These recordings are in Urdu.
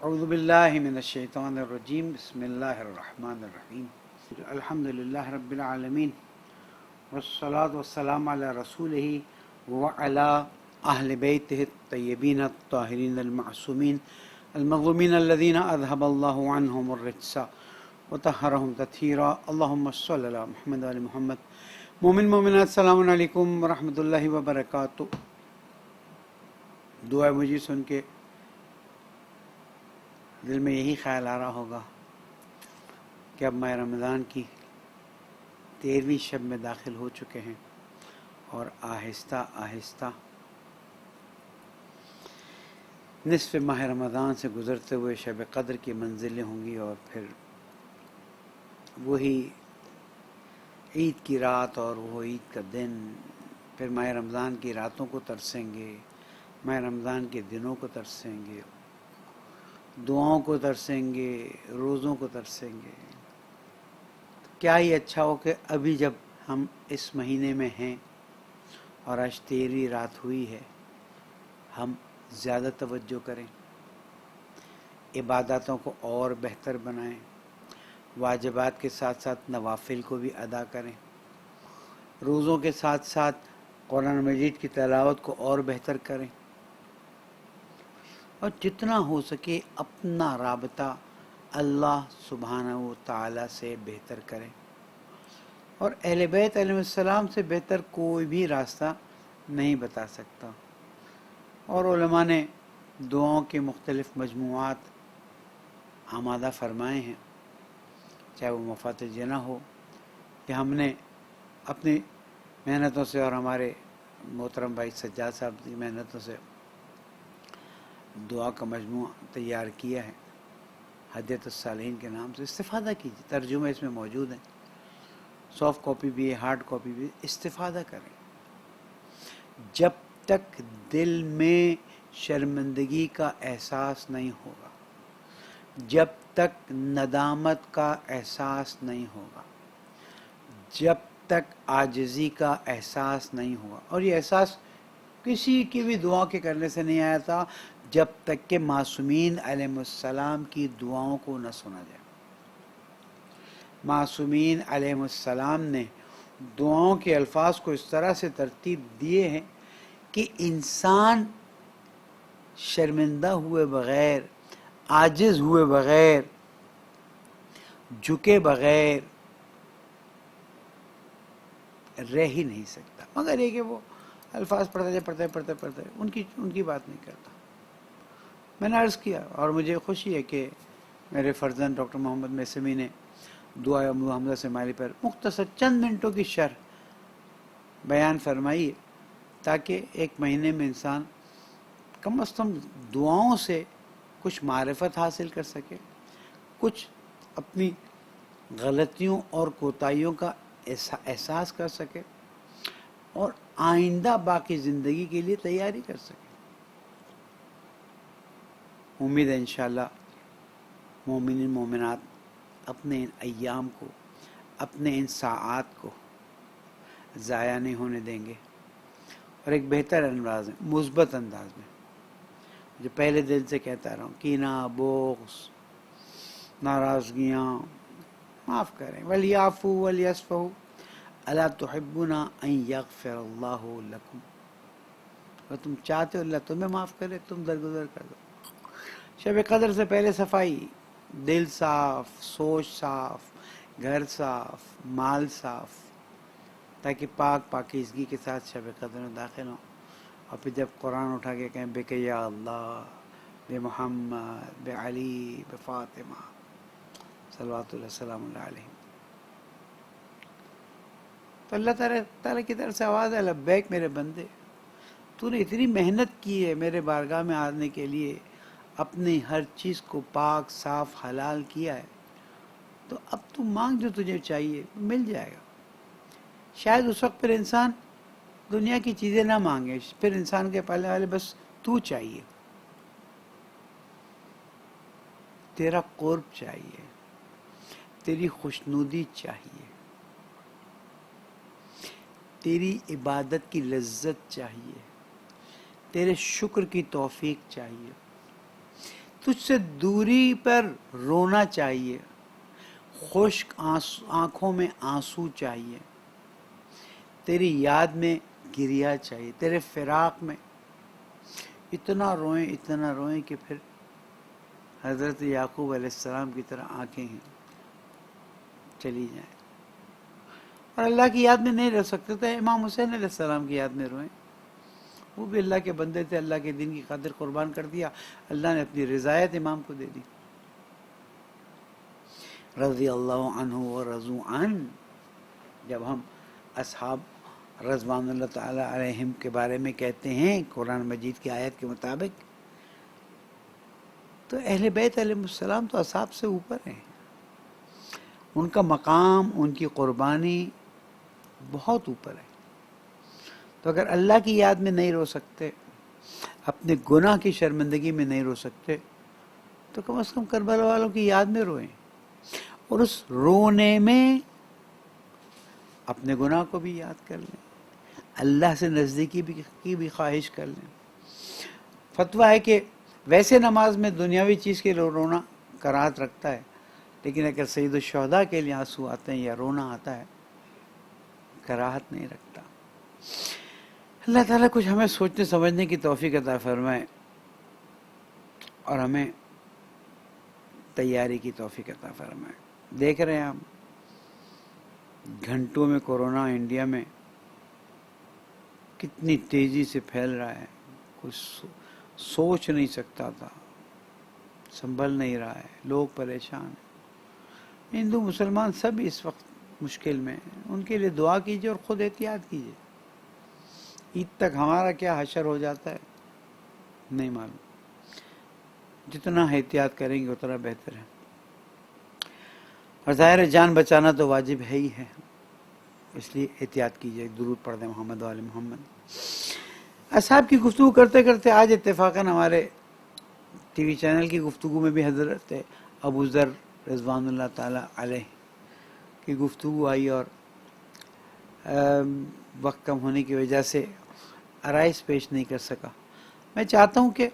اعوذ باللہ من الشیطان الرجیم بسم اللہ الرحمن الرحیم الحمدللہ رب العالمین والصلاة والسلام علی رسولہ وعلی اہل بیتہ الطیبین الطاہرین المعصومین المظلومین الذین اذہب اللہ عنہم الرجس وطہرہم تطہیرا اللہم صلی علی محمد وعلی محمد۔ مومن مومنات السلام علیکم ورحمۃ اللہ وبرکاتہ۔ دعا مجھے سن کے دل میں یہی خیال آ رہا ہوگا کہ اب ماہ رمضان کی 13ویں شب میں داخل ہو چکے ہیں اور آہستہ آہستہ نصف ماہ رمضان سے گزرتے ہوئے شب قدر کی منزلیں ہوں گی، اور پھر وہی عید کی رات اور وہ عید کا دن، پھر ماہ رمضان کی راتوں کو ترسیں گے، ماہ رمضان کے دنوں کو ترسیں گے، دعاؤں کو ترسیں گے، روزوں کو ترسیں گے۔ کیا ہی اچھا ہو کہ ابھی جب ہم اس مہینے میں ہیں اور آج 13ویں رات ہوئی ہے، ہم زیادہ توجہ کریں، عباداتوں کو اور بہتر بنائیں، واجبات کے ساتھ ساتھ نوافل کو بھی ادا کریں، روزوں کے ساتھ ساتھ قرآن مجید کی تلاوت کو اور بہتر کریں، اور جتنا ہو سکے اپنا رابطہ اللہ سبحانہ و تعالی سے بہتر کریں۔ اور اہل بیت علیہ السلام سے بہتر کوئی بھی راستہ نہیں بتا سکتا، اور علماء نے دعاؤں کے مختلف مجموعات آمادہ فرمائے ہیں، چاہے وہ مفات جنہ ہو کہ ہم نے اپنی محنتوں سے اور ہمارے محترم بھائی سجاد صاحب کی محنتوں سے دعا کا مجموعہ تیار کیا ہے، ہدیۃ الصالحین کے نام سے۔ استفادہ کیجیے، ترجمہ اس میں موجود ہیں، سافٹ کاپی بھی ہے، ہارڈ کاپی بھی ہے، استفادہ کریں۔ جب تک دل میں شرمندگی کا احساس نہیں ہوگا، جب تک ندامت کا احساس نہیں ہوگا، جب تک عاجزی کا احساس نہیں ہوگا، اور یہ احساس کسی کی بھی دعا کے کرنے سے نہیں آیا تھا جب تک کہ معصومین علیہ السلام کی دعاؤں کو نہ سنا جائے۔ معصومین علیہ السلام نے دعاؤں کے الفاظ کو اس طرح سے ترتیب دیے ہیں کہ انسان شرمندہ ہوئے بغیر، عاجز ہوئے بغیر، جھکے بغیر رہ ہی نہیں سکتا، مگر یہ کہ وہ الفاظ پڑھتے ان کی بات نہیں کرتا۔ میں نے عرض کیا، اور مجھے خوشی ہے کہ میرے فرزند ڈاکٹر محمد میسمی نے دعا ابو حمزہ سمالی پر مختصر چند منٹوں کی شرح بیان فرمائی، تاکہ ایک مہینے میں انسان کم از کم دعاؤں سے کچھ معرفت حاصل کر سکے، کچھ اپنی غلطیوں اور کوتاہیوں کا احساس کر سکے، اور آئندہ باقی زندگی کے لیے تیاری کر سکے۔ امید ہے انشاءاللہ مومنین مومنات اپنے ان ایام کو، اپنے ان ساعات کو ضائع نہیں ہونے دیں گے، اور ایک بہتر انداز میں، مثبت انداز میں، جو پہلے دل سے کہتا رہا ہوں، کینہ، بغض، ناراضگیاں معاف کریں۔ وَلْيَعْفُوا وَلْيَصْفَحُوا أَلَا تُحِبُّونَ أَن يَغْفِرَ اللَّهُ لَكُمْ۔ اور تم چاہتے ہو اللہ تمہیں معاف کرے، تم درگزر کر دو۔ شب قدر سے پہلے صفائی، دل صاف، سوچ صاف، گھر صاف، مال صاف، تاکہ پاکیزگی کے ساتھ شب قدر میں داخل ہوں، اور پھر جب قرآن اٹھا کے کہیں بے کہ یا اللہ، بے محمد، بے علی، بے فاطمہ صلوات اللہ السلام اللہ علیہ، تو اللہ تعالیٰ کی طرف سے آواز ہے، لبیک میرے بندے، تو نے اتنی محنت کی ہے میرے بارگاہ میں آنے کے لیے، اپنی ہر چیز کو پاک صاف حلال کیا ہے، تو اب تو مانگ جو تجھے چاہیے مل جائے گا۔ شاید اس وقت پھر انسان دنیا کی چیزیں نہ مانگے، پھر انسان کے پالنے والے بس تو چاہیے، تیرا قرب چاہیے، تیری خوشنودی چاہیے، تیری عبادت کی لذت چاہیے، تیرے شکر کی توفیق چاہیے، تجھ سے دوری پر رونا چاہیے، خشک آنکھوں میں آنسو چاہیے، تیری یاد میں گریا چاہیے، تیرے فراق میں اتنا روئیں کہ پھر حضرت یعقوب علیہ السلام کی طرح آنکھیں چلی جائیں۔ اور اللہ کی یاد میں نہیں رہ سکتے تھے، امام حسین علیہ السلام کی یاد میں روئیں، وہ بھی اللہ کے بندے تھے، اللہ کے دین کی خاطر قربان کر دیا، اللہ نے اپنی رضایت امام کو دے دی۔ رضی اللہ عنہ و رضو عنہ، جب ہم اصحاب رضوان اللہ تعالی علیہم کے بارے میں کہتے ہیں قرآن مجید کی آیت کے مطابق، تو اہل بیت علیہ السلام تو اصحاب سے اوپر ہیں، ان کا مقام، ان کی قربانی بہت اوپر ہے۔ تو اگر اللہ کی یاد میں نہیں رو سکتے، اپنے گناہ کی شرمندگی میں نہیں رو سکتے، تو کم از کم کربلا والوں کی یاد میں روئیں، اور اس رونے میں اپنے گناہ کو بھی یاد کر لیں، اللہ سے نزدیکی کی بھی خواہش کر لیں۔ فتویٰ ہے کہ ویسے نماز میں دنیاوی چیز کے لیے رونا کراہت رکھتا ہے، لیکن اگر سید الشہداء کے لیے آنسو آتے ہیں یا رونا آتا ہے کراہت نہیں رکھتا۔ اللہ تعالیٰ کچھ ہمیں سوچنے سمجھنے کی توفیق عطا فرمائے، اور ہمیں تیاری کی توفیق عطا فرمائے۔ دیکھ رہے ہیں ہم گھنٹوں میں کورونا انڈیا میں کتنی تیزی سے پھیل رہا ہے، کچھ سوچ نہیں سکتا تھا، سنبھل نہیں رہا ہے، لوگ پریشان ہیں، ہندو مسلمان سب اس وقت مشکل میں ہیں، ان کے لیے دعا کیجیے اور خود احتیاط کیجیے۔ عید تک ہمارا کیا حشر ہو جاتا ہے نہیں معلوم، جتنا احتیاط کریں گے اتنا بہتر ہے، اور ظاہر ہے جان بچانا تو واجب ہے ہی ہے، اس لیے احتیاط کیجیے، درود پڑھ دیں محمد و آل محمد۔ اصحاب کی گفتگو کرتے کرتے آج اتفاقاً ہمارے ٹی وی چینل کی گفتگو میں بھی حضرت ابو ذر رضوان اللہ تعالی علیہ کی گفتگو آئی، اور وقت کم ہونے کی وجہ سے آرائز پیش نہیں کر سکا۔ میں چاہتا ہوں کہ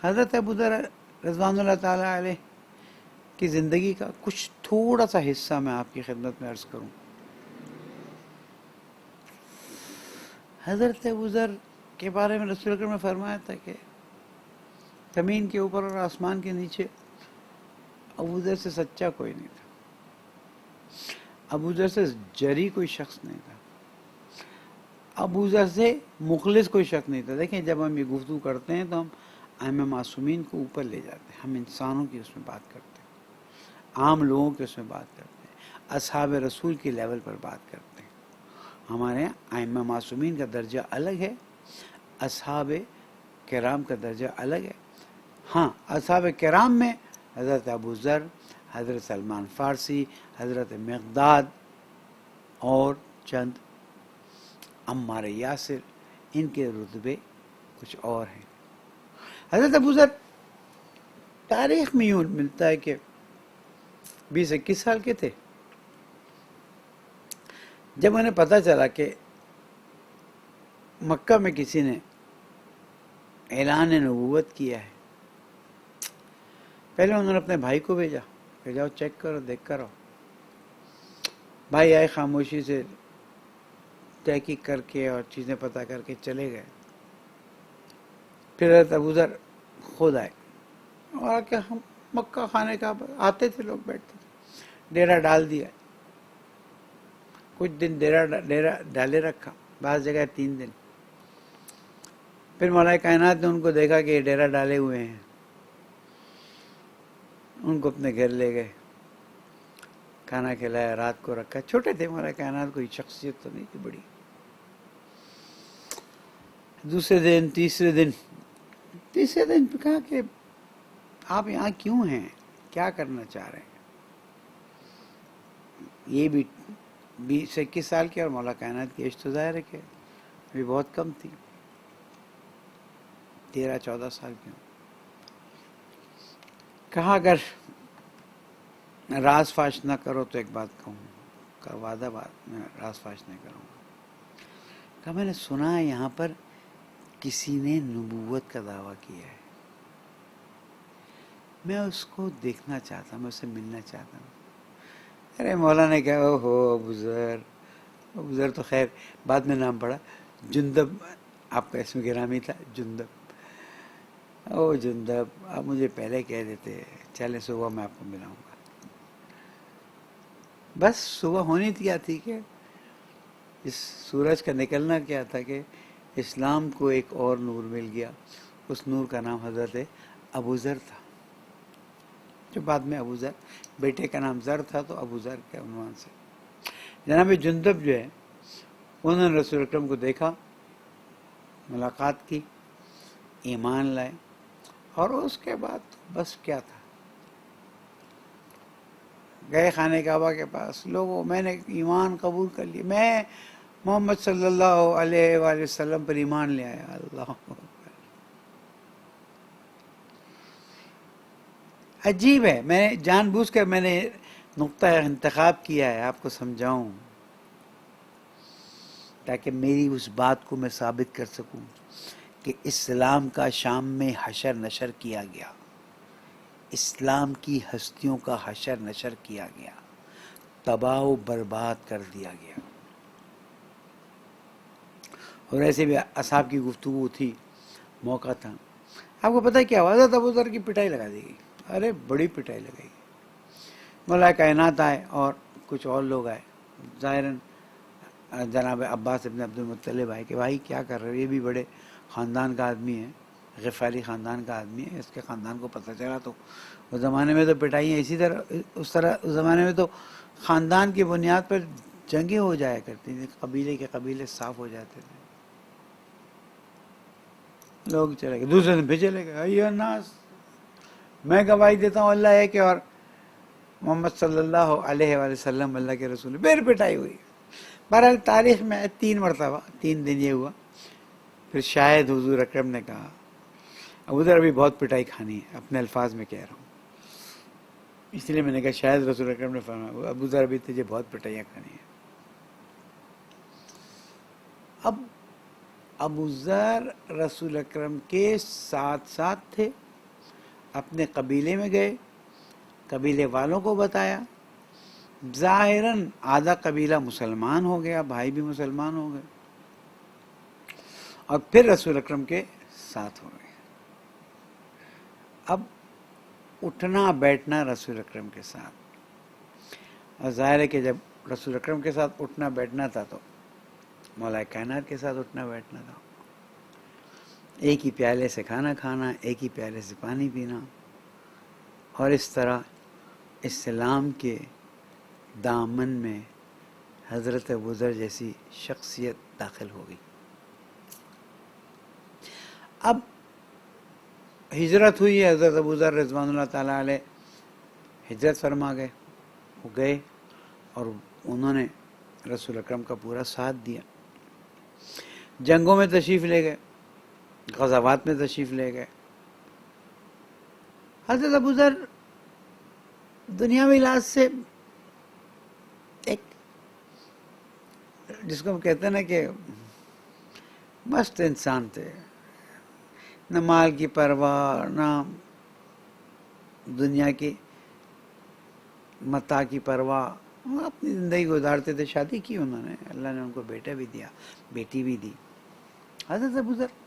حضرت ابو ذر رضوان اللہ تعالی علیہ کی زندگی کا کچھ تھوڑا سا حصہ میں آپ کی خدمت میں عرض کروں۔ حضرت ابو ذر کے بارے میں رسول اکرم نے فرمایا تھا کہ زمین کے اوپر اور آسمان کے نیچے ابو ذر سے سچا کوئی نہیں تھا، ابو ذر سے جری کوئی شخص نہیں تھا، ابو ذر سے مخلص کوئی شخص نہیں تھا۔ دیکھیں جب ہم یہ گفتگو کرتے ہیں تو ہم ائمہ معصومین کو اوپر لے جاتے ہیں، ہم انسانوں کی اس میں بات کرتے ہیں، عام لوگوں کی اس میں بات کرتے ہیں، اصحاب رسول کے لیول پر بات کرتے ہیں۔ ہمارے یہاں ائمہ معصومین کا درجہ الگ ہے، اصحاب کرام کا درجہ الگ ہے۔ ہاں اصحاب کرام میں حضرت ابو ذر، حضرت سلمان فارسی، حضرت مقداد اور چند عمار یاسر، ان کے رتبے کچھ اور ہیں۔ حضرت ابو ذر تاریخ میں یوں ملتا ہے کہ 20-21 سال کے تھے جب انہیں پتہ چلا کہ مکہ میں کسی نے اعلان نبوت کیا ہے۔ پہلے انہوں نے اپنے بھائی کو بھیجا کہ جاؤ چیک کرو، دیکھ کر آؤ۔ بھائی آئے، خاموشی سے تحقیق کر کے اور چیزیں پتہ کر کے چلے گئے۔ پھر حضرت ابو ذر خود آئے اور کہ ہم مکہ خانے کا آتے تھے، لوگ بیٹھتے تھے، ڈیرا ڈال دیا، کچھ دن ڈیرا ڈالے رکھا، بعض جگہ 3 دن۔ پھر مولا کائنات نے ان کو دیکھا کہ یہ ڈیرا ڈالے ہوئے ہیں، ان کو اپنے گھر لے گئے، کھانا کھلایا، رات کو رکھا۔ چھوٹے تھے مولا کائنات، کوئی شخصیت تو نہیں تھی بڑی۔ دوسرے دن تیسرے دن پہ کہا کہ آپ یہاں کیوں ہیں، کیا کرنا چاہ رہے ہیں؟ یہ بھی 20-21 سال کے، اور مولا کائنات کی ایج تو ظاہر ہے کہ بھی بہت کم تھی، 13-14 سال کی۔ کہا اگر راز فاش نہ کرو تو ایک بات کہوں کا وعدہ، بات میں راز فاش نہیں کروں گا۔ کہا میں نے سنا ہے یہاں پر کسی نے نبوت کا دعویٰ کیا ہے، میں اس کو دیکھنا چاہتا ہوں، میں اسے ملنا چاہتا ہوں. ارے مولا نے کہا او ہو ابو ذر تو خیر بعد میں نام پڑا، جندب آپ کا اسم گرامی تھا، جندب. او جندب آپ مجھے پہلے کہہ دیتے، چلے صبح میں آپ کو ملاؤں گا. بس صبح ہونی کیا تھی کہ اس سورج کا نکلنا کیا تھا کہ اسلام کو ایک اور نور مل گیا. اس نور کا نام حضرت ابو ذر تھا، جو بعد میں ابو ذر، بیٹے کا نام ذر تھا تو ابو ذر کے عنوان سے. جناب جندب جو ہے انہوں نے رسول اکرم کو دیکھا، ملاقات کی، ایمان لائے، اور اس کے بعد بس کیا تھا، گئے خانہ کعبہ کے پاس، لوگوں میں نے ایمان قبول کر لیا، میں محمد صلی اللہ علیہ وآلہ وسلم پر ایمان لے آیا. اللہ اکبر. عجیب ہے، میں نے جان بوجھ کر میں نے نقطہ انتخاب کیا ہے آپ کو سمجھاؤں، تاکہ میری اس بات کو میں ثابت کر سکوں کہ اسلام کا شام میں حشر نشر کیا گیا، اسلام کی ہستیوں کا حشر نشر کیا گیا، تباہ و برباد کر دیا گیا. اور ایسے بھی اصحاب کی گفتگو تھی، موقع تھا. آپ کو پتہ ہے کیا ہوا؟ حضرت ابو ذر کی پٹائی لگا دی گئی. ارے بڑی پٹائی لگائی. مولا کائنات آئے اور کچھ اور لوگ آئے، ظاہراً جناب عباس ابن عبد المطلب آئے کہ بھائی کیا کر رہے ہو، یہ بھی بڑے خاندان کا آدمی ہے، غفاری خاندان کا آدمی ہے، اس کے خاندان کو پتہ چلا تو اس زمانے میں تو پٹائیاں اسی طرح، اس زمانے میں تو خاندان کی بنیاد پر جنگیں ہو جایا کرتی تھیں، قبیلے کے قبیلے صاف ہو جاتے تھے. لوگ چلے گئے، دوسرے دن پھر چلے گئے. ایھا الناس، میں گواہی دیتا ہوں اللہ ہے کہ، اور محمد صلی اللہ علیہ وآلہ وسلم اللہ کے رسول. پھر پٹائی ہوئی. بہرحال تاریخ میں 3 مرتبہ 3 دن یہ ہوا. پھر شاید حضور اکرم نے کہا ابو ذر ابھی بہت پٹائی کھانی ہے، اپنے الفاظ میں کہہ رہا ہوں، اس لیے میں نے کہا شاید رسول اکرم نے فرمایا ابو ذر ابھی تجھے بہت پٹائیاں کھانی ہیں. اب ابو ذر رسول اکرم کے ساتھ ساتھ تھے، اپنے قبیلے میں گئے، قبیلے والوں کو بتایا، ظاہراً آدھا قبیلہ مسلمان ہو گیا، بھائی بھی مسلمان ہو گئے، اور پھر رسول اکرم کے ساتھ ہو گئے. اب اٹھنا بیٹھنا رسول اکرم کے ساتھ، اور ظاہر ہے کہ جب رسول اکرم کے ساتھ اٹھنا بیٹھنا تھا تو مولا کائنات کے ساتھ اٹھنا بیٹھنا تھا. ایک ہی پیالے سے کھانا کھانا، ایک ہی پیالے سے پانی پینا، اور اس طرح اسلام کے دامن میں حضرت ابو ذر جیسی شخصیت داخل ہو گئی. اب ہجرت ہوئی ہے، حضرت ابو ذر رضوان اللہ تعالیٰ علیہ ہجرت فرما گئے، وہ گئے اور انہوں نے رسول اکرم کا پورا ساتھ دیا، جنگوں میں تشریف لے گئے، غزوات میں تشریف لے گئے. حضرت ابو ذر دنیاوی لحاظ سے ایک جس کو ہم کہتے ہیں نا کہ مست انسان تھے، نہ مال کی پرواہ، نہ دنیا کی متاع کی پرواہ، وہ اپنی زندگی گزارتے تھے. شادی کی انہوں نے، اللہ نے ان کو بیٹا بھی دیا، بیٹی بھی دی. حضرت ابو ذر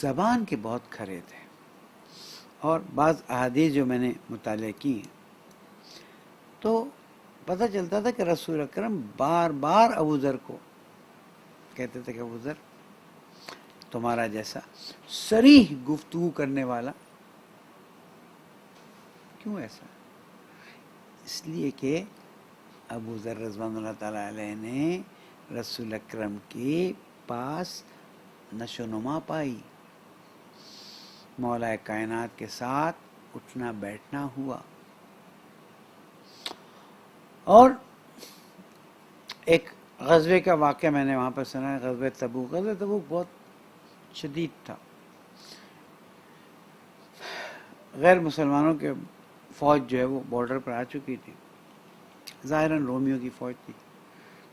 زبان کے بہت کھرے تھے، اور بعض احادیث جو میں نے مطالعہ کی ہیں تو پتہ چلتا تھا کہ رسول اکرم بار بار ابو ذر کو کہتے تھے کہ ابو ذر تمہارا جیسا صریح گفتگو کرنے والا کیوں ایسا؟ اس لیے کہ ابو ذر رضوان اللہ تعالیٰ علیہ نے رسول اکرم کے پاس نشو و نما پائی، مولا کائنات کے ساتھ اٹھنا بیٹھنا ہوا. اور ایک غزوے کا واقعہ میں نے وہاں پر سنا ہے، غزوہ تبوک. غزوہ تبوک بہت شدید تھا، غیر مسلمانوں کے فوج جو ہے وہ بارڈر پر آ چکی تھی، ظاہراً رومیوں کی فوج تھی.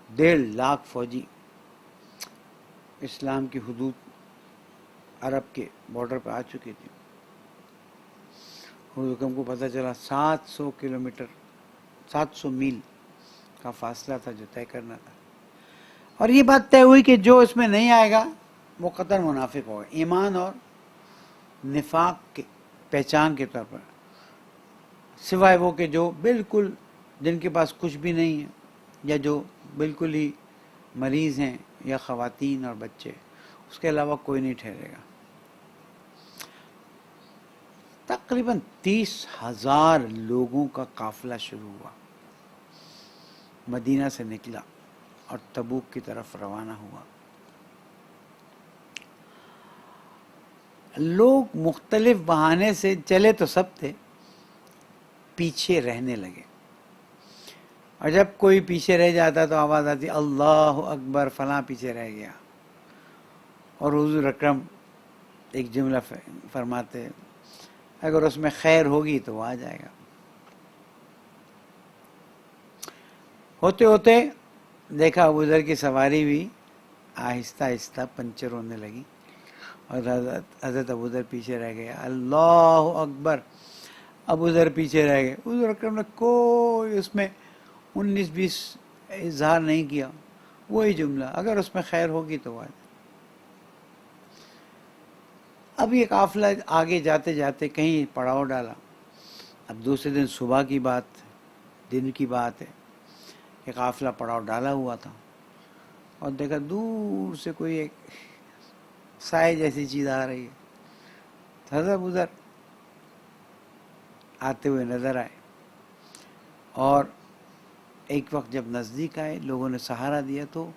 1.5 لاکھ فوجی اسلام کی حدود عرب کے بارڈر پر آ چکی تھی. حضور اکرم کو پتہ چلا 700 کلومیٹر 700 میل کا فاصلہ تھا جو طے کرنا تھا، اور یہ بات طے ہوئی کہ جو اس میں نہیں آئے گا وہ قطعاً منافق ہوگا، ایمان اور نفاق کے پہچان کے طور پر، سوائے وہ کہ جو بالکل جن کے پاس کچھ بھی نہیں ہے، یا جو بالکل ہی مریض ہیں، یا خواتین اور بچے، اس کے علاوہ کوئی نہیں ٹھہرے گا۔ تقریباً 30,000 لوگوں کا قافلہ شروع ہوا، مدینہ سے نکلا اور تبوک کی طرف روانہ ہوا۔ لوگ مختلف بہانے سے چلے تو سب تھے، پیچھے رہنے لگے، اور جب کوئی پیچھے رہ جاتا تو آواز آتی اللہ اکبر، فلاں پیچھے رہ گیا، اور حضور اکرم ایک جملہ فرماتے اگر اس میں خیر ہوگی تو وہ آ جائے گا۔ ہوتے ہوتے دیکھا ابوذر کی سواری بھی آہستہ آہستہ پنچر ہونے لگی، اور حضرت ابوذر پیچھے رہ گئے، اللہ اکبر، ابوذر پیچھے رہ گئے۔ حضور اکرم نے کوئی اس میں 19-20 اظہار نہیں کیا، وہی جملہ اگر اس میں خیر ہوگی تو وہ آ جائے۔ اب یہ قافلہ آگے جاتے جاتے کہیں پڑاؤ ڈالا۔ اب دوسرے دن صبح کی بات، دن کی بات ہے کہ قافلہ پڑاؤ ڈالا ہوا تھا، اور دیکھا دور سے کوئی ایک سائے جیسی چیز آ رہی ہے۔ حضرت ابوذر آتے ہوئے نظر آئے، اور ایک وقت جب نزدیک آئے لوگوں نے سہارا دیا تو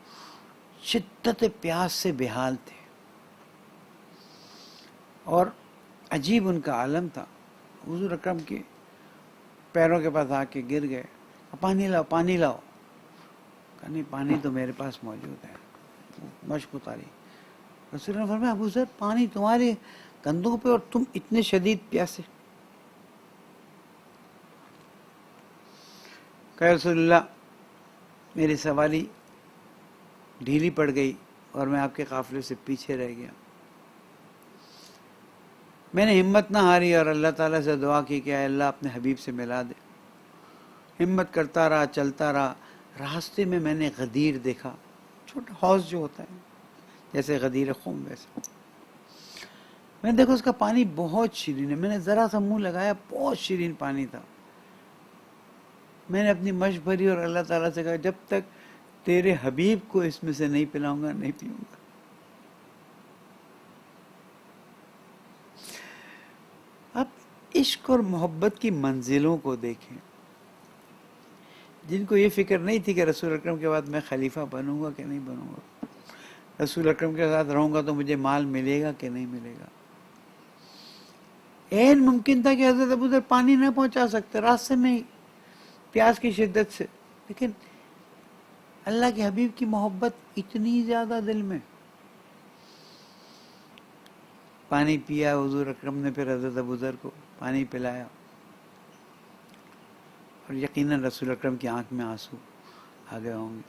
شدت پیاس سے بےحال تھے، اور عجیب ان کا عالم تھا۔ حضور اکرم کے پیروں کے پاس آ کے گر گئے، پانی لاؤ پانی لاؤ، کہا نہیں پانی تو میرے پاس موجود ہے، مشق اتاری۔ رسول اللہ نے فرمایا ابوذر پانی تمہارے کندھوں پہ اور تم اتنے شدید پیاسے؟ کہ رسول اللہ میری سواری ڈھیلی پڑ گئی اور میں آپ کے قافلے سے پیچھے رہ گیا۔ میں نے ہمت نہ ہاری اور اللہ تعالیٰ سے دعا کی کہ اے اللہ اپنے حبیب سے ملا دے۔ ہمت کرتا رہا، چلتا رہا، راستے میں میں نے غدیر دیکھا، چھوٹا حوض جو ہوتا ہے جیسے غدیر خم ویسے۔ میں نے دیکھا اس کا پانی بہت شیرین ہے، میں نے ذرا سا منہ لگایا، بہت شیرین پانی تھا۔ میں نے اپنی مشق بھری اور اللہ تعالیٰ سے کہا جب تک تیرے حبیب کو اس میں سے نہیں پلاؤں گا نہیں پیوں گا۔ اب عشق اور محبت کی منزلوں کو دیکھیں، جن کو یہ فکر نہیں تھی کہ رسول اکرم کے بعد میں خلیفہ بنوں گا کہ نہیں بنوں گا، رسول اکرم کے ساتھ رہوں گا تو مجھے مال ملے گا کہ نہیں ملے گا۔ این ممکن تھا کہ حضرت ابوذر پانی نہ پہنچا سکتے راستے میں ہی پیاس کی شدت سے، لیکن اللہ کے حبیب کی محبت اتنی زیادہ دل میں۔ پانی پیا حضور اکرم نے، پھر حضرت ابوذر کو پانی پلایا، اور یقیناً رسول اکرم کی آنکھ میں آنسو آ گئے ہوں گے۔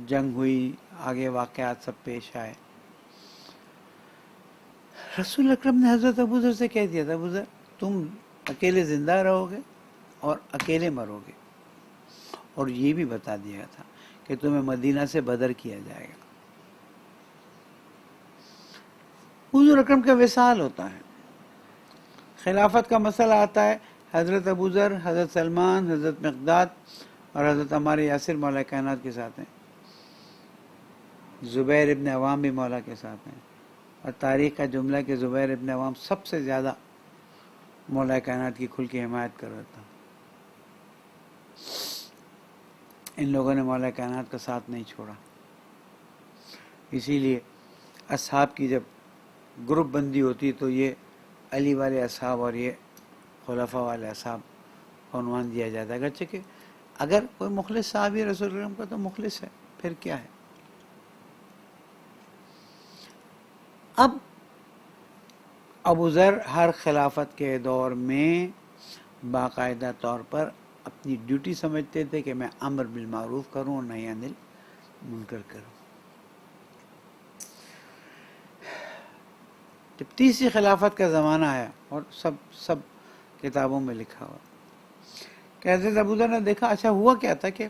جنگ ہوئی، آگے واقعات سب پیش آئے۔ رسول اکرم نے حضرت ابوذر سے کہہ دیا تھا ابوذر تم اکیلے زندہ رہو گے اور اکیلے مرو گے، اور یہ بھی بتا دیا تھا کہ تمہیں مدینہ سے بدر کیا جائے گا۔ حضور اکرم کا وصال ہوتا ہے، خلافت کا مسئلہ آتا ہے، حضرت ابوذر، حضرت سلمان، حضرت مقداد اور حضرت عمار یاسر مولا کائنات کے ساتھ ہیں، زبیر ابن عوام بھی مولا کے ساتھ ہیں، اور تاریخ کا جملہ کہ زبیر ابن عوام سب سے زیادہ مولا کائنات کی کھل کے حمایت کر رہا تھا۔ ان لوگوں نے مولا کائنات کا ساتھ نہیں چھوڑا، اسی لیے اصحاب کی جب گروپ بندی ہوتی تو یہ علی والے اصحاب اور یہ خلفاء والے اصحاب کو عنوان دیا جاتا ہے، اگرچہ کہ اگر کوئی مخلص صحابی رسول اللہ کا تو مخلص ہے، پھر کیا ہے۔ اب ابوذر ہر خلافت کے دور میں باقاعدہ طور پر اپنی ڈیوٹی سمجھتے تھے کہ میں امر بالمعروف کروں اور نہی عن المنکر کروں۔ جب تیسری خلافت کا زمانہ آیا اور سب کتابوں میں لکھا ہوا کہ حضرت ابو ذر نے دیکھا. اچھا ہوا کیا تھا کہ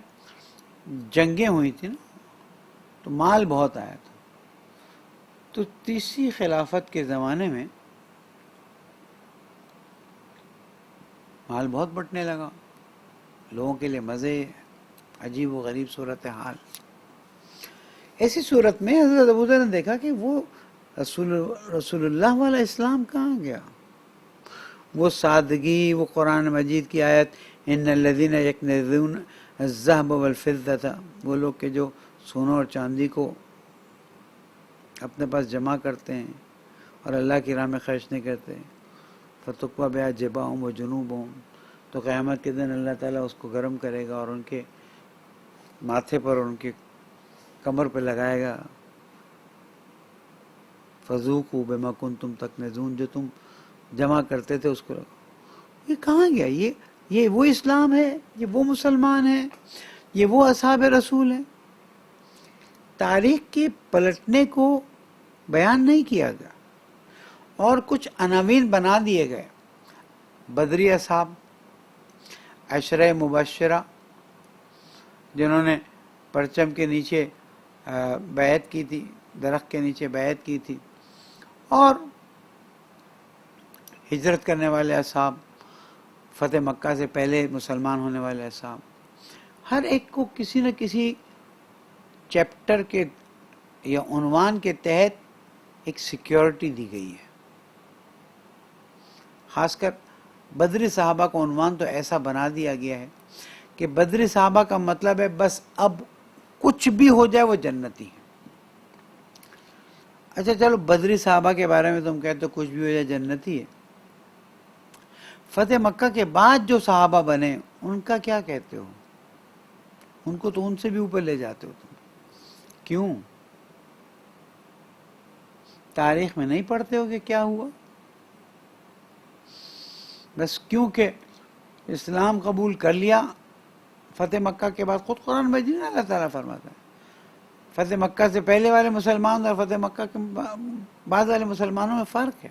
جنگیں ہوئی تھی نا تو مال بہت آیا تھا. تو تیسری خلافت کے زمانے میں مال بہت بٹنے لگا, لوگوں کے لیے مزے, عجیب و غریب صورتحال. ایسی صورت میں حضرت ابو ذر نے دیکھا کہ وہ رسول اللہ والا اسلام کہاں گیا, وہ سادگی, وہ قرآن مجید کی آیت ان الذین یکنزون الذهب والفضة, وہ لوگ کہ جو سونا اور چاندی کو اپنے پاس جمع کرتے ہیں اور اللہ کی راہ میں خرچ نہیں کرتے, فتقویٰ بہا جباہم و جنوبہم, تو قیامت کے دن اللہ تعالیٰ اس کو گرم کرے گا اور ان کے ماتھے پر اور ان کے کمر پہ لگائے گا, فذوقوا بما کنتم تکنزون, جو تم جمع کرتے تھے اس کو. یہ کہاں گیا؟ یہ وہ اسلام ہے, یہ وہ مسلمان ہیں, یہ وہ اصحاب رسول ہیں. تاریخ کے پلٹنے کو بیان نہیں کیا گیا اور کچھ عناوین بنا دیے گئے. بدری اصحاب, عشرہ مبشرہ جنہوں نے پرچم کے نیچے بیعت کی تھی, درخت کے نیچے بیعت کی تھی, اور ہجرت کرنے والے اصحاب, فتح مکہ سے پہلے مسلمان ہونے والے اصحاب. ہر ایک کو کسی نہ کسی چیپٹر کے یا عنوان کے تحت ایک سیکیورٹی دی گئی ہے. خاص کر بدری صحابہ کا عنوان تو ایسا بنا دیا گیا ہے کہ بدری صحابہ کا مطلب ہے بس اب کچھ بھی ہو جائے وہ جنتی ہے. اچھا چلو بدری صحابہ کے بارے میں تم کہتے ہو کچھ بھی ہو جائے جنتی ہے, فتح مکہ کے بعد جو صحابہ بنے ان کا کیا کہتے ہو؟ ان کو تو ان سے بھی اوپر لے جاتے ہو تم. کیوں؟ تاریخ میں نہیں پڑھتے ہو کہ کیا ہوا؟ بس کیونکہ اسلام قبول کر لیا فتح مکہ کے بعد. خود قرآن مجید میں اللہ تعالیٰ فرماتا ہے فتح مکہ سے پہلے والے مسلمان اور فتح مکہ کے بعد والے مسلمانوں میں فرق ہے.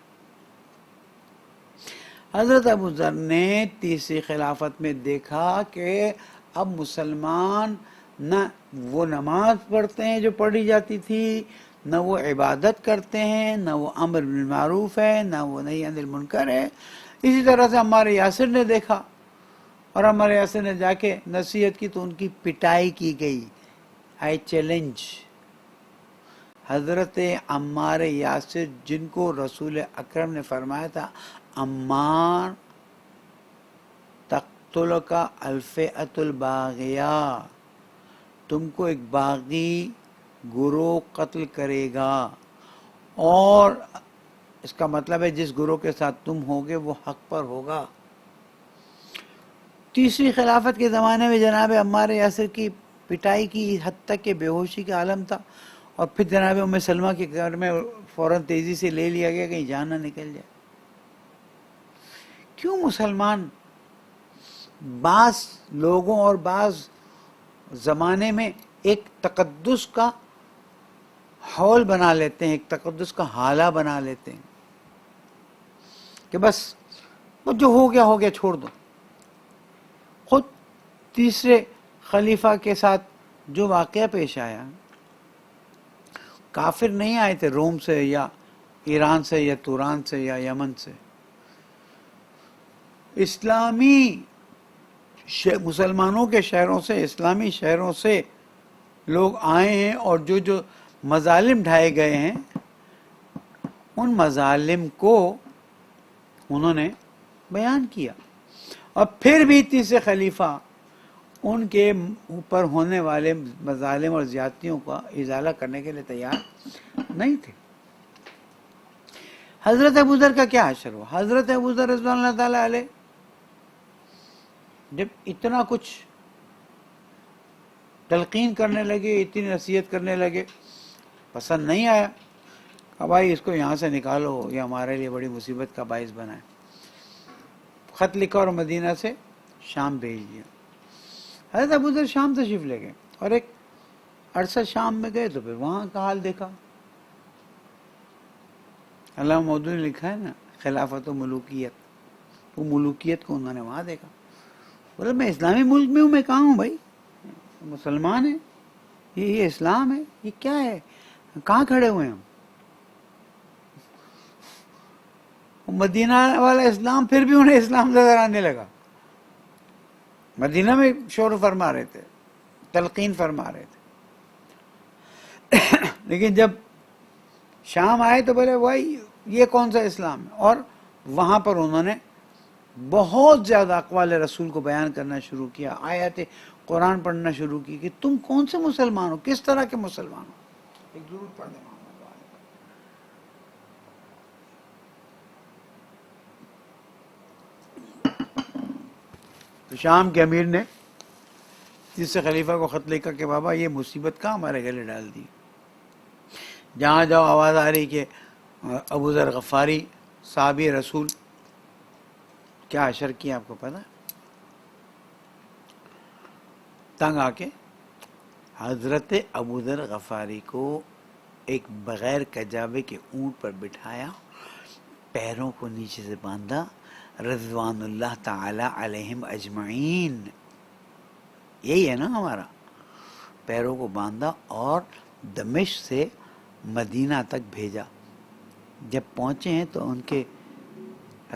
حضرت ابو ذر نے تیسری خلافت میں دیکھا کہ اب مسلمان نہ وہ نماز پڑھتے ہیں جو پڑھی جاتی تھی, نہ وہ عبادت کرتے ہیں, نہ وہ امر بالمعروف ہے, نہ وہ نہی عن المنکر ہے. اسی طرح سے ہمارے یاسر نے دیکھا اور ہمارے یاسر نے جا کے نصیحت کی تو ان کی پٹائی کی گئی. آئی چیلنج حضرت عمار یاسر, جن کو رسول اکرم نے فرمایا تھا عمار تقتلک الفئۃ الباغیہ, تم کو ایک باغی گروہ قتل کرے گا, اور اس کا مطلب ہے جس گروہ کے ساتھ تم ہوگے وہ حق پر ہوگا. تیسری خلافت کے زمانے میں جناب عمار یاسر کی پٹائی کی حد تک کہ بے ہوشی کا عالم تھا, اور پھر جناب ام سلمہ کے گھر میں فوراً تیزی سے لے لیا گیا کہیں جان نہ نکل جائے. کیوں مسلمان بعض لوگوں اور بعض زمانے میں ایک تقدس کا حول بنا لیتے ہیں, ایک تقدس کا حالہ بنا لیتے ہیں کہ بس وہ جو ہو گیا چھوڑ دو. خود تیسرے خلیفہ کے ساتھ جو واقعہ پیش آیا, کافر نہیں آئے تھے روم سے یا ایران سے یا توران سے یا یمن سے, اسلامی مسلمانوں کے شہروں سے, اسلامی شہروں سے لوگ آئے ہیں, اور جو مظالم ڈھائے گئے ہیں ان مظالم کو انہوں نے بیان کیا. اور پھر بھی تیسرے خلیفہ ان کے اوپر ہونے والے مظالم اور زیادتیوں کا ازالہ کرنے کے لیے تیار نہیں تھے. حضرت ابو ذر کا کیا حشر ہوا؟ حضرت ابو ذر رضوان اللہ تعالیٰ علیہ جب اتنا کچھ تلقین کرنے لگے, اتنی نصیحت کرنے لگے, پسند نہیں آیا. کہ بھائی اس کو یہاں سے نکالو, یہ ہمارے لیے بڑی مصیبت کا باعث بنا ہے. خط لکھا اور مدینہ سے شام بھیج دیا. حضرت ابو ذر شام تشریف لے گئے اور ایک عرصہ شام میں گئے تو پھر وہاں کا حال دیکھا. علامہ مودودی نے لکھا ہے نا خلافت و ملوکیت. وہ ملوکیت کو انہوں نے وہاں دیکھا. بولے میں اسلامی ملک میں ہوں, میں کہاں ہوں بھائی, مسلمان ہیں, یہ اسلام ہے, یہ کیا ہے, کہاں کھڑے ہوئے ہیں ہم. مدینہ والا اسلام پھر بھی انہیں اسلام نظر آنے لگا. مدینہ میں شور فرما رہے تھے, تلقین فرما رہے تھے, لیکن جب شام آئے تو بولے بھائی یہ کون سا اسلام ہے. اور وہاں پر انہوں نے بہت زیادہ اقوال رسول کو بیان کرنا شروع کیا, آیات قرآن پڑھنا شروع کی کہ تم کون سے مسلمان ہو, کس طرح کے مسلمان ہو. ایک درود پڑھ دیں محمد والے پر. تو شام کے امیر نے تیسرے خلیفہ کو خط لکھا کہ بابا یہ مصیبت کہاں ہمارے گلے ڈال دی. جہاں جاؤ آواز آ رہی کہ ابو ذر غفاری صحابی رسول, کیا اشر کیا آپ کو پتہ, تنگ آ کے حضرت ابو ذر غفاری کو ایک بغیر کجاوے کے اونٹ پر بٹھایا, پیروں کو نیچے سے باندھا, رضوان اللہ تعالی علیہم اجمعین, یہی ہے نا ہمارا, پیروں کو باندھا اور دمشق سے مدینہ تک بھیجا. جب پہنچے ہیں تو ان کے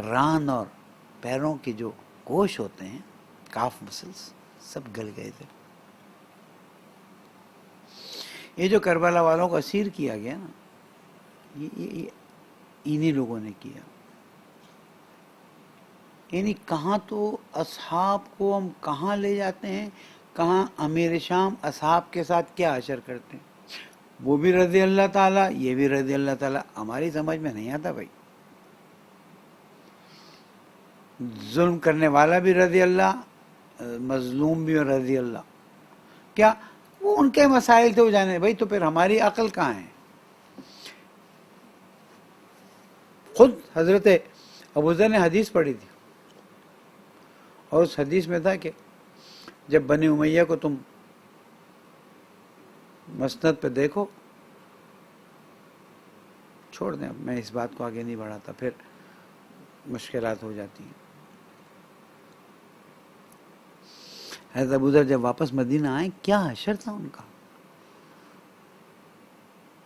ران اور پیروں کے جو گوشت ہوتے ہیں, کاف مسلس, سب گل گئے تھے. یہ جو کربلا والوں کو اسیر کیا گیا نا, یہ انہی لوگوں نے کیا. یعنی کہاں تو اصحاب کو ہم کہاں لے جاتے ہیں, کہاں امیر شام اصحاب کے ساتھ کیا اشر کرتے ہیں. وہ بھی رضی اللہ تعالیٰ, یہ بھی رضی اللہ تعالیٰ, ہماری سمجھ میں نہیں آتا بھائی. ظلم کرنے والا بھی رضی اللہ, مظلوم بھی رضی اللہ. کیا وہ ان کے مسائل تھے, وہ جانے بھائی, تو پھر ہماری عقل کہاں ہے. خود حضرت ابوذر نے حدیث پڑھی تھی, اور اس حدیث میں تھا کہ جب بنی امیہ کو تم مسند پہ دیکھو, چھوڑ دیں, اب میں اس بات کو آگے نہیں بڑھاتا, پھر مشکلات ہو جاتی ہیں. حضرت ابوذر جب واپس مدینہ آئے, کیا حشر تھا ان کا.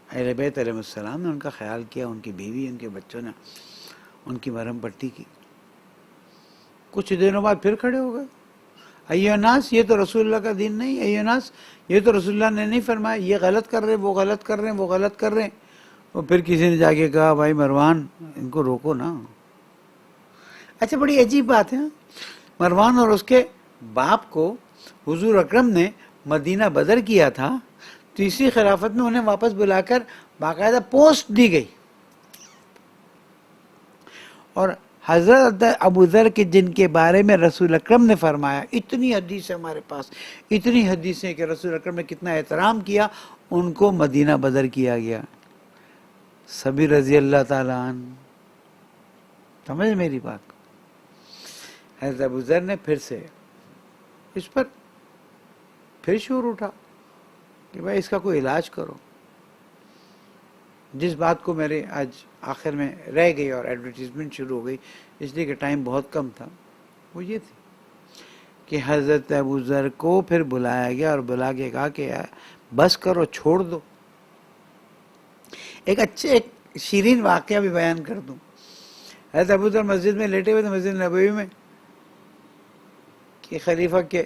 اہل بیت علیہ السلام نے ان کا خیال کیا, ان کی بیوی, ان کے بچوں نے ان کی مرہم پٹی کی. کچھ دنوں بعد پھر کھڑے ہو گئے, ایھا الناس, یہ تو رسول اللہ کا دین نہیں, ایھا الناس, یہ تو رسول اللہ نے نہیں فرمایا, یہ غلط کر رہے ہیں, وہ غلط کر رہے ہیں, وہ غلط کر رہے ہیں. اور پھر کسی نے جا کے کہا بھائی مروان ان کو روکو نا. اچھا بڑی عجیب بات ہے, مروان اور اس کے باپ کو حضور اکرم نے مدینہ بدر کیا تھا, تیسری خلافت میں انہیں واپس بلا کر باقاعدہ پوسٹ دی گئی. اور حضرت ابوذر کے جن کے بارے میں رسول اکرم نے فرمایا, اتنی حدیث ہے ہمارے پاس, اتنی حدیثیں کہ رسول اکرم نے کتنا احترام کیا, ان کو مدینہ بدر کیا گیا. سبھی رضی اللہ تعالیٰ عنہ. سمجھ میری بات. حضرت ابوذر نے پھر سے اس پر پھر شور اٹھا کہ بھائی اس کا کوئی علاج کرو. جس بات کو میرے آج آخر میں رہ گئی اور ایڈورٹیزمنٹ شروع ہو گئی, اس لیے کہ ٹائم بہت کم تھا, وہ یہ تھی کہ حضرت ابوذر کو پھر بلایا گیا اور بلا کے کہا کہ بس کرو, چھوڑ دو. ایک شیرین واقعہ بھی بیان کر دوں. حضرت ابوذر مسجد میں لیٹے ہوئے تھے, مسجد نبوی میں, کہ خلیفہ کے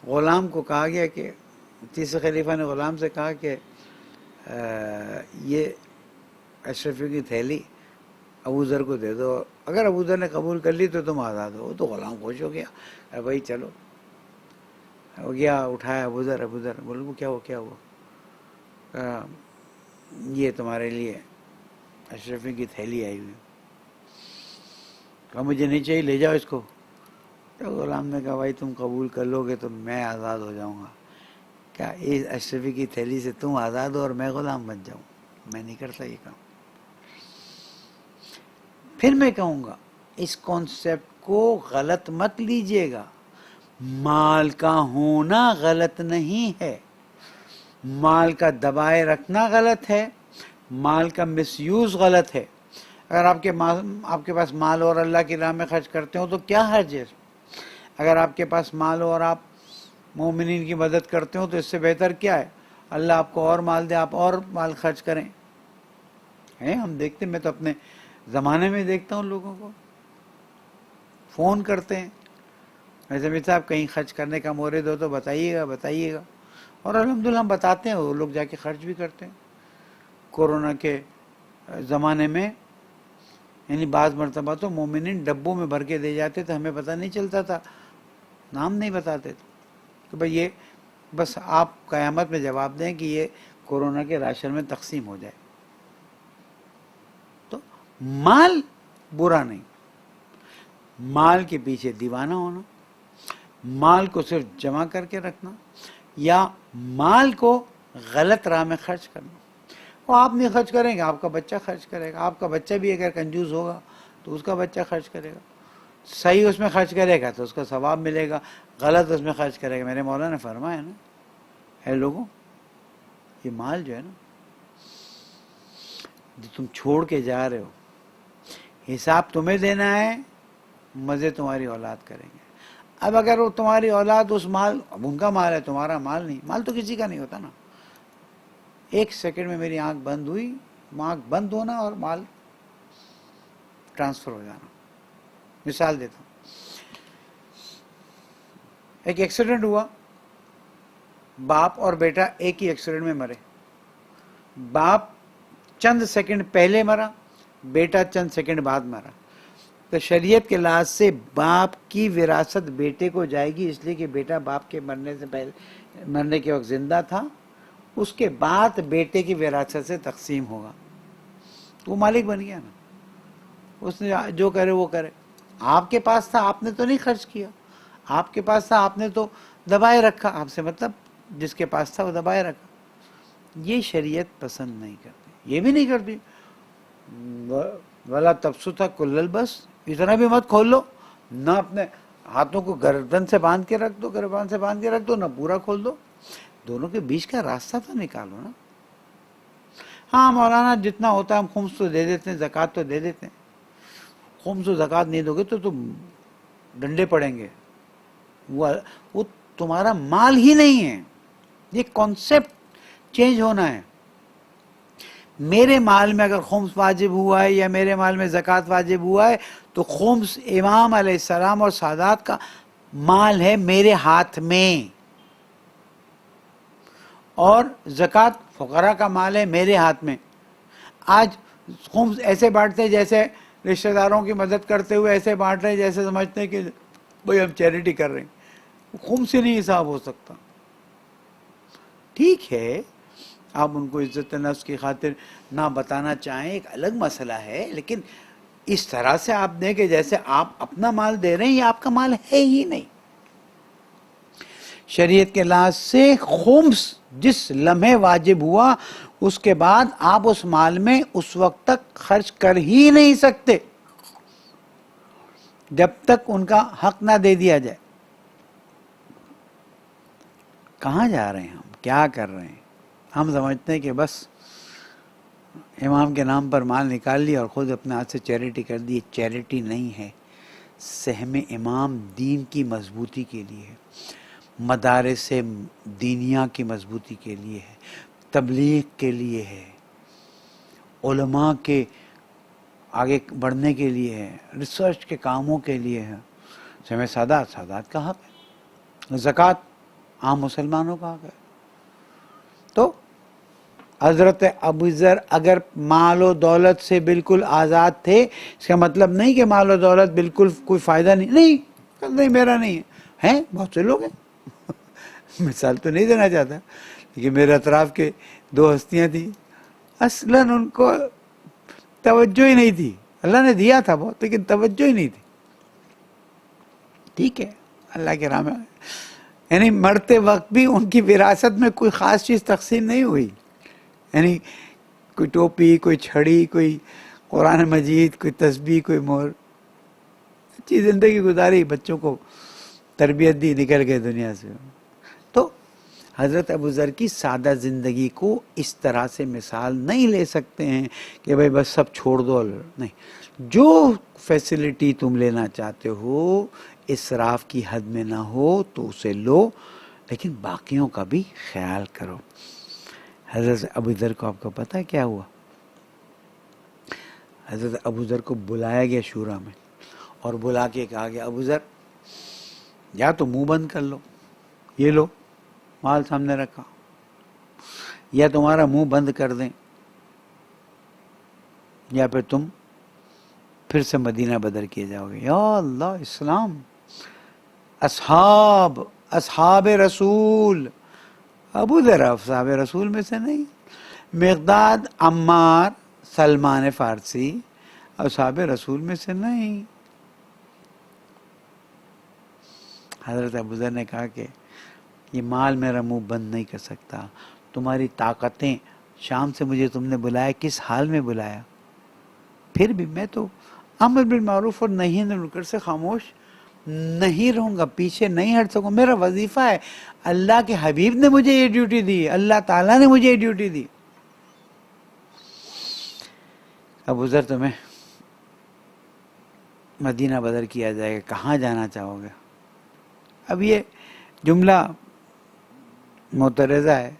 غلام کو کہا گیا کہ تیسرے خلیفہ نے غلام سے کہا کہ یہ اشرفی کی تھیلی ابوذر کو دے دو, اگر ابوذر نے قبول کر لی تو تم آزاد ہو. تو غلام خوش ہو گیا, بھائی چلو. ہو گیا, اٹھایا ابوذر بولے وہ کیا ہوا, یہ تمہارے لیے اشرفی کی تھیلی آئی ہوئی. کہا مجھے نہیں چاہیے, لے جاؤ اس کو. تو غلام نے کہا بھائی تم قبول کر لو گے تو میں آزاد ہو جاؤں گا. کیا اس اشرفی کی تھیلی سے تم آزاد ہو اور میں غلام بن جاؤں؟ میں نہیں کرتا یہ کام. پھر میں کہوں گا اس کانسیپٹ کو غلط مت لیجئے گا. مال کا ہونا غلط نہیں ہے, مال کا دبائے رکھنا غلط ہے, مال کا مس یوز غلط ہے, اگر آپ کے پاس مال اور اللہ کی راہ میں خرچ کرتے ہو تو کیا حرج ہے؟ اگر آپ کے پاس مال ہو اور آپ مومنین کی مدد کرتے ہو تو اس سے بہتر کیا ہے؟ اللہ آپ کو اور مال دے، آپ اور مال خرچ کریں. ہم دیکھتے ہیں، میں تو اپنے زمانے میں دیکھتا ہوں لوگوں کو فون کرتے ہیں، جمیل صاحب کہیں خرچ کرنے کا مورد ہو تو بتائیے گا. اور الحمدللہ ہم بتاتے ہیں، وہ لوگ جا کے خرچ بھی کرتے ہیں. کورونا کے زمانے میں یعنی بعض مرتبہ تو مومنین ڈبوں میں بھر کے دے جاتے تھے، ہمیں پتہ نہیں چلتا تھا، نام نہیں بتاتے تھے کہ بھئی یہ بس آپ قیامت میں جواب دیں کہ یہ کورونا کے راشن میں تقسیم ہو جائے. تو مال برا نہیں، مال کے پیچھے دیوانہ ہونا، مال کو صرف جمع کر کے رکھنا یا مال کو غلط راہ میں خرچ کرنا. وہ آپ نہیں خرچ کریں گے، آپ کا بچہ خرچ کرے گا. آپ کا بچہ بھی اگر کنجوس ہوگا تو اس کا بچہ خرچ کرے گا. صحیح اس میں خرچ کرے گا تو اس کا ثواب ملے گا، غلط اس میں خرچ کرے گا. میرے مولا نے فرمایا نا، اے لوگوں، یہ مال جو ہے نا جو تم چھوڑ کے جا رہے ہو، حساب تمہیں دینا ہے، مزے تمہاری اولاد کریں گے. اب اگر وہ تمہاری اولاد اس مال، اب ان کا مال ہے، تمہارا مال نہیں، مال تو کسی کا نہیں ہوتا نا. ایک سیکنڈ میں میری آنکھ بند ہوئی، آنکھ بند ہونا اور مال ٹرانسفر ہو جانا. مثال دیتا ہوں، ایک ایکسیڈنٹ ہوا، باپ اور بیٹا ایک ہی ایکسیڈنٹ میں مرے. باپ چند سیکنڈ پہلے مرا، بیٹا چند سیکنڈ بعد مرا. تو شریعت کے لحاظ سے باپ کی وراثت بیٹے کو جائے گی، اس لیے کہ بیٹا باپ کے مرنے کے وقت زندہ تھا. اس کے بعد بیٹے کی وراثت سے تقسیم ہوگا. وہ مالک بن گیا نا، اس نے جو کرے وہ کرے. آپ کے پاس تھا، آپ نے تو نہیں خرچ کیا. آپ کے پاس تھا، آپ نے تو دبائے رکھا. آپ سے مطلب جس کے پاس تھا وہ دبائے رکھا. یہ شریعت پسند نہیں کرتی. یہ بھی نہیں کرتی وَلَا تَبْسُطْهَا كُلَّ الْبَسْطِ، اتنا بھی مت کھول لو، نہ اپنے ہاتھوں کو گردن سے باندھ کے رکھ دو، گریبان سے باندھ کے رکھ دو، نہ پورا کھول دو. دونوں کے بیچ کا راستہ تو نکالو نا. ہاں مولانا جتنا ہوتا ہے ہم خمس تو دے دیتے ہیں، زکوٰۃ تو دے دیتے ہیں. خمس و زکوٰۃ نہیں دو گے تو تم ڈنڈے پڑیں گے. وہ تمہارا مال ہی نہیں ہے. یہ کانسیپٹ چینج ہونا ہے. میرے مال میں اگر خمس واجب ہوا ہے یا میرے مال میں زکوٰۃ واجب ہوا ہے تو خمس امام علیہ السلام اور سادات کا مال ہے میرے ہاتھ میں، اور زکوٰۃ فقراء کا مال ہے میرے ہاتھ میں. آج خمس ایسے بانٹتے ہیں جیسے رشتہ داروں کی مدد کرتے ہوئے ایسے بانٹ رہے ہیں جیسے سمجھتے ہیں کہ بھئی ہم چیریٹی کر رہے ہیں. خمس سے نہیں حساب ہو سکتا. ٹھیک ہے آپ ان کو عزت نفس کی خاطر نہ بتانا چاہیں، ایک الگ مسئلہ ہے، لیکن اس طرح سے آپ دیں کہ جیسے آپ اپنا مال دے رہے ہیں، یہ آپ کا مال ہے ہی نہیں. شریعت کے لحاظ سے خمس جس لمحے واجب ہوا اس کے بعد آپ اس مال میں اس وقت تک خرچ کر ہی نہیں سکتے جب تک ان کا حق نہ دے دیا جائے. کہاں جا رہے ہیں ہم، کیا کر رہے ہیں؟ ہم سمجھتے ہیں کہ بس امام کے نام پر مال نکال لیا اور خود اپنے ہاتھ سے چیریٹی کر دی. چیریٹی نہیں ہے. سہم امام دین کی مضبوطی کے لیے ہے، مدارس دینیہ کی مضبوطی کے لیے ہے، تبلیغ کے لیے ہے، علماء کے آگے بڑھنے کے لیے ہے، ریسرچ کے کاموں کے لیے ہے. سہم سادات کا حق ہے، زکوٰۃ عام مسلمانوں کا حق ہے. تو حضرت ابوذر اگر مال و دولت سے بالکل آزاد تھے، اس کا مطلب نہیں کہ مال و دولت بالکل کوئی فائدہ نہیں میرا نہیں ہے. بہت سے لوگ ہیں، مثال تو نہیں دینا چاہتا، لیکن میرے اطراف کے دو ہستیاں تھیں، اصلاً ان کو توجہ ہی نہیں تھی. اللہ نے دیا تھا بہت، لیکن توجہ ہی نہیں تھی. ٹھیک ہے، اللہ کے راہ میں یعنی مرتے وقت بھی ان کی وراثت میں کوئی خاص چیز تقسیم نہیں ہوئی. یعنی کوئی ٹوپی، کوئی چھڑی، کوئی قرآن مجید، کوئی تسبیح، کوئی مہر. اچھی زندگی گزاری، بچوں کو تربیت دی، نکل گئے دنیا سے. تو حضرت ابو ذر کی سادہ زندگی کو اس طرح سے مثال نہیں لے سکتے ہیں کہ بھائی بس سب چھوڑ دو. نہیں، جو فیسلٹی تم لینا چاہتے ہو اسراف کی حد میں نہ ہو تو اسے لو، لیکن باقیوں کا بھی خیال کرو. حضرت ابو ذر کو آپ کو پتہ ہے کیا ہوا؟ حضرت ابو ذر کو بلایا گیا شورا میں اور بلا کے کہا گیا ابو ذر یا تو منہ بند کر لو، یہ لو مال سامنے رکھا، یا تمہارا منہ بند کر دیں، یا پھر تم پھر سے مدینہ بدر کیے جاؤ گے. یا اللہ، اسلام، اصحاب رسول. ابو ذر اصحاب رسول میں سے نہیں، مقداد، عمار، سلمان فارسی اصحاب رسول میں سے نہیں. حضرت ابو ذر نے کہا کہ یہ مال میرا منہ بند نہیں کر سکتا. تمہاری طاقتیں، شام سے مجھے تم نے بلایا، کس حال میں بلایا؟ پھر بھی میں تو امر بالمعروف اور نہی عن المنکر سے خاموش نہیں رہوں گا، پیچھے نہیں ہٹ سکوں. میرا وظیفہ ہے. اللہ کے حبیب نے مجھے یہ ڈیوٹی دی، اللہ تعالیٰ نے مجھے یہ ڈیوٹی دی. ابو ذر تمہیں مدینہ بدر کیا جائے گا، کہاں جانا چاہو گے؟ اب یہ جملہ معترضہ ہے،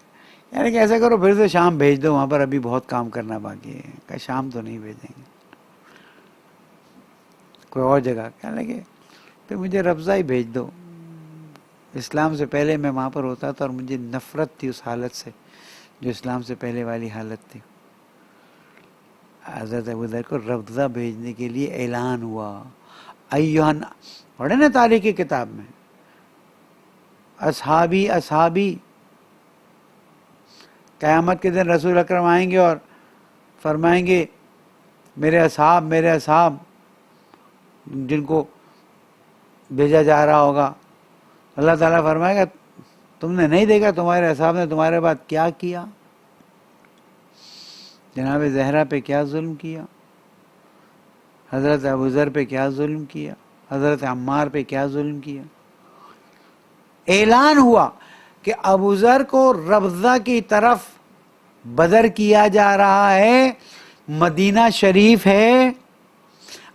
یعنی کہ ایسا کرو پھر سے شام بھیج دو، وہاں پر ابھی بہت کام کرنا باقی ہے. کہ شام تو نہیں بھیجیں گے، کوئی اور جگہ. کہنے لگے پھر مجھے ربضہ ہی بھیج دو. اسلام سے پہلے میں وہاں پر ہوتا تھا اور مجھے نفرت تھی اس حالت سے جو اسلام سے پہلے والی حالت تھی. حضرت ابو ذر کو ربضہ بھیجنے کے لیے اعلان ہوا. ایہن، پڑھے نا تاریخ کی کتاب میں، اصحابی اصحابی. قیامت کے دن رسول اکرم آئیں گے اور فرمائیں گے میرے اصحاب، میرے اصحاب، جن کو بھیجا جا رہا ہوگا. اللہ تعالیٰ فرمائے گا تم نے نہیں دیکھا تمہارے اصحاب نے تمہارے بعد کیا کیا؟ جناب زہرا پہ کیا ظلم کیا، حضرت ابو ذر پہ کیا ظلم کیا، حضرت عمار پہ کیا ظلم کیا. اعلان ہوا کہ ابو ذر کو ربضہ کی طرف بدر کیا جا رہا ہے. مدینہ شریف ہے،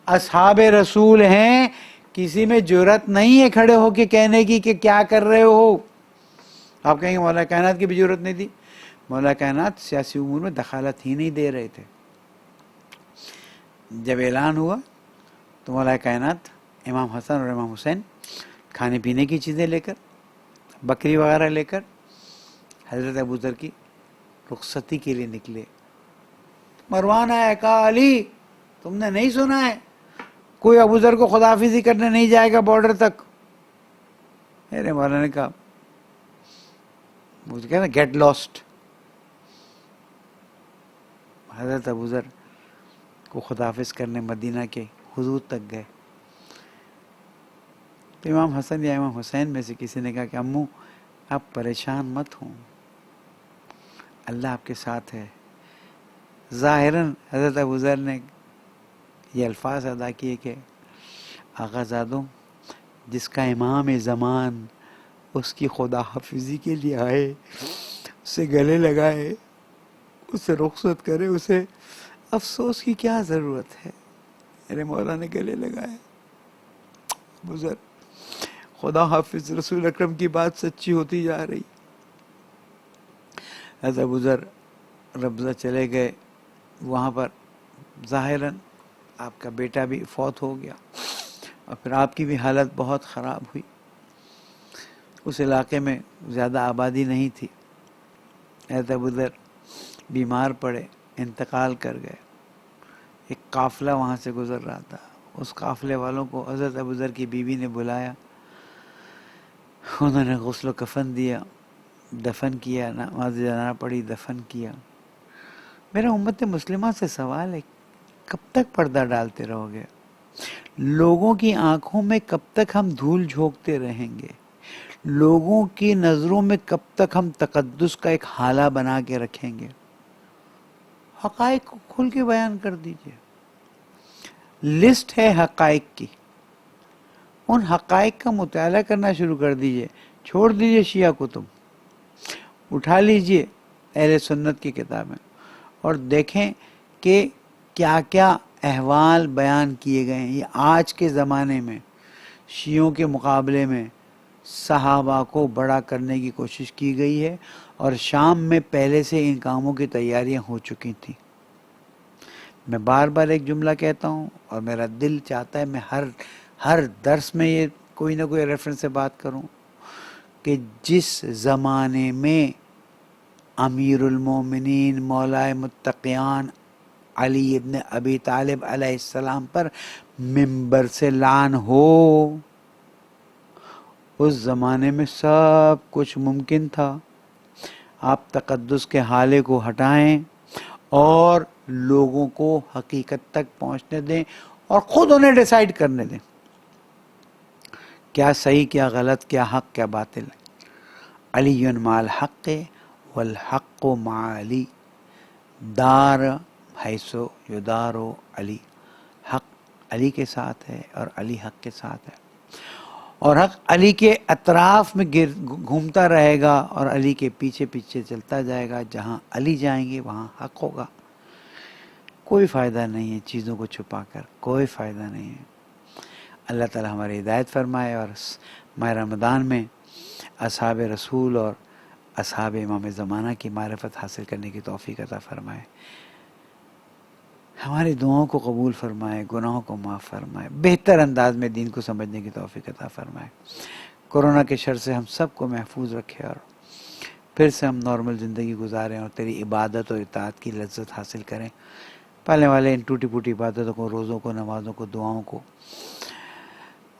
اصحاب رسول ہیں، کسی میں جرت نہیں ہے کھڑے ہو کے کہنے کی کہ کیا کر رہے ہو. آپ کہیں گے مولا کائنات کی بھی جرت نہیں تھی. مولا کائنات سیاسی امور میں دخالت ہی نہیں دے رہے تھے. جب اعلان ہوا تو مولا کائنات امام حسن اور امام حسین کھانے پینے کی چیزیں لے کر، بکری وغیرہ لے کر حضرت ابو ذر کی رخصتی کے لیے نکلے. مروان آیا، کہا علی تم نے نہیں سنا ہے کوئی ابو ذر کو خداحافظی کرنے نہیں جائے گا بارڈر تک. میرے مولا نے کہا، مجھے کہنا گیٹ لاسٹ. حضرت ابو ذر کو خداحافظ کرنے مدینہ کے حدود تک گئے. تو امام حسن یا امام حسین میں سے کسی نے کہا کہ امو آپ پریشان مت ہوں، اللہ آپ کے ساتھ ہے. ظاہراً حضرت ابو ذر نے یہ الفاظ ادا کیے کہ آقا زادوں، جس کا امام زمان اس کی خدا حافظی کے لیے آئے، اسے گلے لگائے، اسے رخصت کرے، اسے افسوس کی کیا ضرورت ہے. میرے مولا نے گلے لگائے. ابو ذر، خدا حافظ رسول اکرم کی بات سچی ہوتی جا رہی. حضرت ابو ذر ربضہ چلے گئے. وہاں پر ظاہراً آپ کا بیٹا بھی فوت ہو گیا اور پھر آپ کی بھی حالت بہت خراب ہوئی. اس علاقے میں زیادہ آبادی نہیں تھی. حضرت ابو ذر بیمار پڑے، انتقال کر گئے. ایک قافلہ وہاں سے گزر رہا تھا. اس قافلے والوں کو حضرت ابو ذر کی بیوی نے بلایا. انہوں نے غسل و کفن دیا، دفن کیا، نماز جنازہ پڑھی، دفن کیا. میرا امت مسلمہ سے سوال ہے، کب تک پردہ ڈالتے رہو گے؟ لوگوں کی آنکھوں میں کب تک ہم دھول جھونکتے رہیں گے؟ لوگوں کی نظروں میں کب تک ہم تقدس کا ایک حالہ بنا کے رکھیں گے؟ حقائق کو کھل کے بیان کر دیجئے. لسٹ ہے حقائق کی، ان حقائق کا مطالعہ کرنا شروع کر دیجئے. چھوڑ دیجئے شیعہ کتب، اٹھا لیجئے اہل سنت کی کتابیں اور دیکھیں کہ کیا کیا احوال بیان کیے گئے ہیں. یہ آج کے زمانے میں شیعوں کے مقابلے میں صحابہ کو بڑا کرنے کی کوشش کی گئی ہے، اور شام میں پہلے سے ان کاموں کی تیاریاں ہو چکی تھیں. میں بار بار ایک جملہ کہتا ہوں اور میرا دل چاہتا ہے میں ہر درس میں یہ کوئی نہ کوئی ریفرنس سے بات کروں کہ جس زمانے میں امیر المومنین مولا متقیان علی ابن ابی طالب علیہ السلام پر منبر سے لعن ہو، اس زمانے میں سب کچھ ممکن تھا. آپ تقدس کے حالے کو ہٹائیں اور لوگوں کو حقیقت تک پہنچنے دیں اور خود انہیں ڈیسائیڈ کرنے دیں کیا صحیح کیا غلط، کیا حق کیا باطل. علی مع الحق والحق مع علی دار حیث یدار علی. حق علی کے ساتھ ہے اور علی حق کے ساتھ ہے، اور حق علی کے اطراف میں گھومتا رہے گا اور علی کے پیچھے پیچھے چلتا جائے گا. جہاں علی جائیں گے وہاں حق ہوگا. کوئی فائدہ نہیں ہے چیزوں کو چھپا کر، کوئی فائدہ نہیں ہے. اللہ تعالی ہماری ہدایت فرمائے اور ماہ رمضان میں اصحاب رسول اور اصحاب امام زمانہ کی معرفت حاصل کرنے کی توفیق عطا فرمائے. ہماری دعاؤں کو قبول فرمائے، گناہوں کو معاف فرمائے، بہتر انداز میں دین کو سمجھنے کی توفیق عطا فرمائے. کورونا کے شر سے ہم سب کو محفوظ رکھے اور پھر سے ہم نارمل زندگی گزاریں اور تیری عبادت و اطاعت کی لذت حاصل کریں. پالنے والے ان ٹوٹی پھوٹی عبادتوں کو، روزوں کو، نمازوں کو، دعاؤں کو،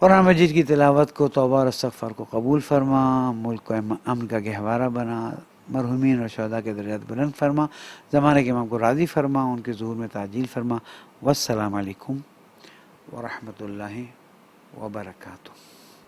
قرآن مجید کی تلاوت کو، توبہ اور استغفار کو قبول فرما. ملک کو امن کا گہوارہ بنا. مرحومین اور شہداء کے درجات بلند فرما. زمانے کے امام کو راضی فرما، ان کے ظہور میں تعجیل فرما. والسلام علیکم ورحمۃ اللہ وبرکاتہ.